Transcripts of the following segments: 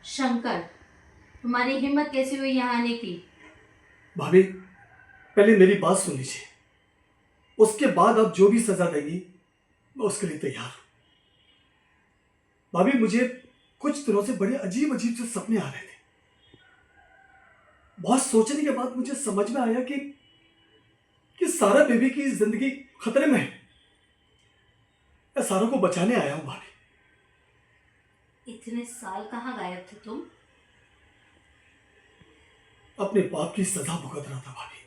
शंकर, तुम्हारी हिम्मत कैसे हुई यहाँ आने की? भाभी, पहले मेरी बात सुन लीजिए। उसके बाद आप जो भी सजा देंगी मैं उसके लिए तैयार हूं। भाभी, मुझे कुछ दिनों से बड़े अजीब अजीब से सपने आ रहे थे। बहुत सोचने के बाद मुझे समझ में आया कि सारा बेबी की जिंदगी खतरे में है। मैं सारा को बचाने आया हूं भाभी। इतने साल कहाँ गायब थे तुम? अपने पाप की सजा भुगत रहा था भाभी,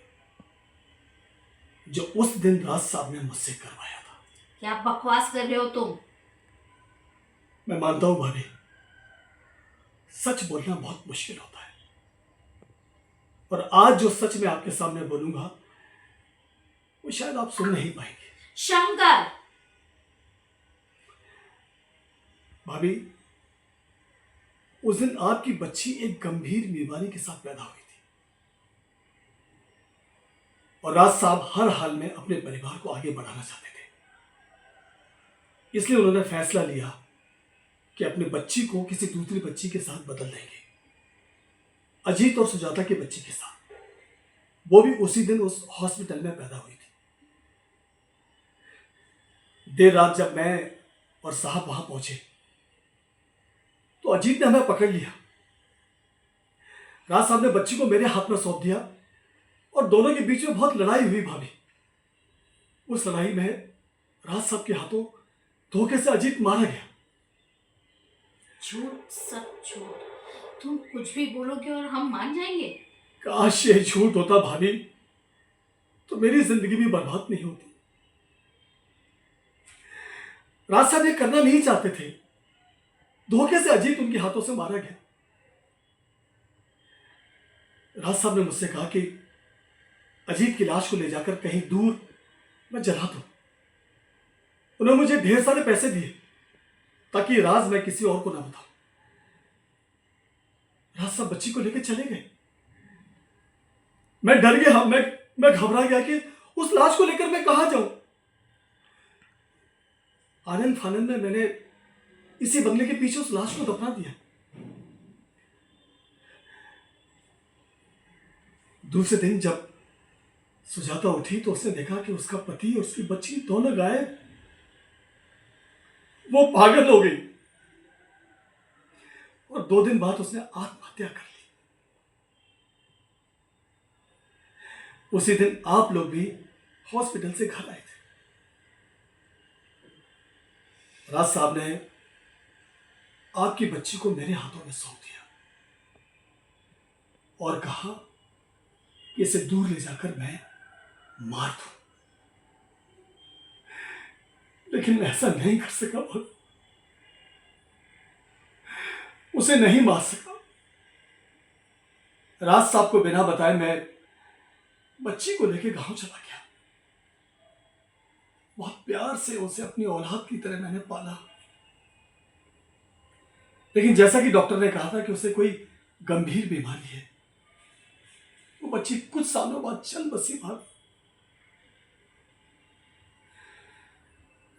जो उस दिन राज साहब ने मुझसे करवाया था। क्या बकवास कर रहे हो तुम? मैं मानता हूं भाभी, सच बोलना बहुत मुश्किल होता है, और आज जो सच मैं आपके सामने बोलूंगा वो शायद आप सुन नहीं पाएंगे। शंकर! भाभी, उस दिन आपकी बच्ची एक गंभीर बीमारी के साथ पैदा हुई थी, और राज साहब हर हाल में अपने परिवार को आगे बढ़ाना चाहते थे। इसलिए उन्होंने फैसला लिया कि अपने बच्ची को किसी दूसरी बच्ची के साथ बदल देंगे, अजीत और सुजाता की बच्ची के साथ। वो भी उसी दिन उस हॉस्पिटल में पैदा हुई थी। देर रात जब मैं और साहब वहां पहुंचे तो अजीत ने हमें पकड़ लिया। राज साहब ने बच्ची को मेरे हाथ में सौंप दिया और दोनों के बीच में बहुत लड़ाई हुई भाभी। उस लड़ाई में राज साहब के हाथों धोखे से अजीत मारा गया। झूठ, सब झूठ। तुम कुछ भी बोलोगे और हम मान जाएंगे? काश ये झूठ होता भाभी, तो मेरी जिंदगी भी बर्बाद नहीं होती। राज साहब ये करना नहीं चाहते थे, धोखे से अजीत उनके हाथों से मारा गया। राज साहब ने मुझसे कहा कि अजीत की लाश को ले जाकर कहीं दूर मैं जला दूं। उन्होंने मुझे ढेर सारे पैसे दिए ताकि राज मैं किसी और को ना बताऊं। राज साहब बच्ची को लेकर चले गए। मैं डर गया, मैं घबरा गया कि उस लाश को लेकर मैं कहां जाऊं। आनंद फानंद में मैंने इसी बंगले के पीछे उस लाश को दफना दिया। दूसरे दिन जब सुजाता उठी तो उसने देखा कि उसका पति और उसकी बच्ची दोनों गायब। वो पागल हो गई और 2 दिन बाद उसने आत्महत्या कर ली। उसी दिन आप लोग भी हॉस्पिटल से घर आए थे। राज साहब ने आपकी बच्ची को मेरे हाथों में सौंप दिया और कहा कि इसे दूर ले जाकर मैं मार दूं। लेकिन मैं ऐसा नहीं कर सका और उसे नहीं मार सका। राज साहब को बिना बताए मैं बच्ची को लेकर गांव चला गया। बहुत प्यार से उसे अपनी औलाद की तरह मैंने पाला। लेकिन जैसा कि डॉक्टर ने कहा था कि उसे कोई गंभीर बीमारी है, वो बच्ची कुछ सालों बाद चल बसी भाग।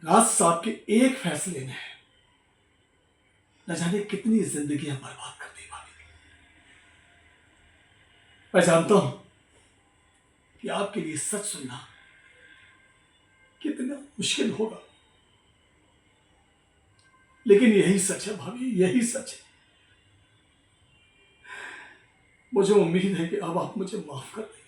राज साहब के एक फैसले ने न जाने कितनी जिंदगियां बर्बाद कर दी भाभी। मैं जानता हूं कि आपके लिए सच सुनना कितना मुश्किल होगा, लेकिन यही सच है भाभी, यही सच है। मुझे उम्मीद है कि अब आप मुझे माफ कर दें।